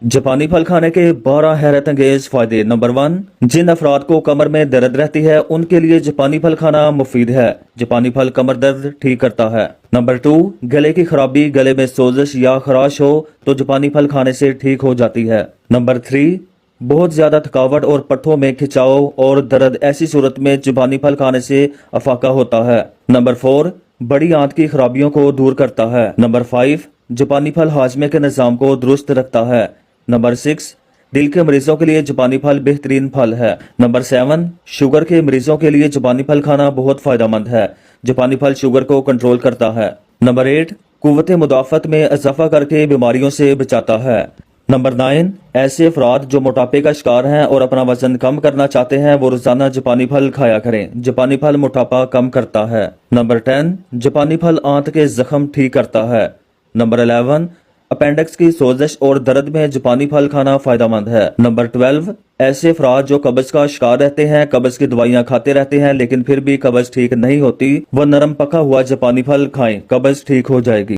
जापानी फल खाने के 12 हैरत अंगेज फायदे। नंबर 1, जिन अफराद को कमर में दर्द रहती है उनके लिए जापानी फल खाना मुफीद है। जापानी फल कमर दर्द ठीक करता है। नंबर 2, गले की खराबी, गले में सोजिश या खराश हो तो जापानी फल खाने से ठीक हो जाती है। नंबर 3, बहुत ज्यादा थकावट और पट्ठों में खिंचाव और दर्द, ऐसी सूरत में जापानी फल खाने से अफाका होता है। नंबर 4, बड़ी आंत की खराबियों को दूर करता है। नंबर 5, जापानी फल हाजमे के निजाम को दुरुस्त रखता है। नंबर 6, दिल के मरीजों के लिए जापानी फल बेहतरीन फल है। नंबर 7, शुगर के मरीजों के लिए जापानी फल खाना बहुत फायदेमंद है। जापानी फल शुगर को कंट्रोल करता है। नंबर 8, कुव्वत मुदाफत में इजाफा करके बीमारियों से बचाता है। नंबर 9, ऐसे अफराद जो मोटापे का शिकार हैं और अपना वजन कम करना चाहते हैं वो रोजाना जापानी फल खाया करें। जापानी फल मोटापा कम करता है। नंबर 10, जापानी फल आंत के जख्म ठीक करता है। नंबर 11, अपेंडिक्स की सोजिश और दर्द में जापानी फल खाना फायदेमंद है। नंबर 12, ऐसे अफराद जो कब्ज का शिकार रहते हैं, कब्ज की दवाइयां खाते रहते हैं लेकिन फिर भी कब्ज ठीक नहीं होती, वह नरम पका हुआ जापानी फल खाएं, कब्ज ठीक हो जाएगी।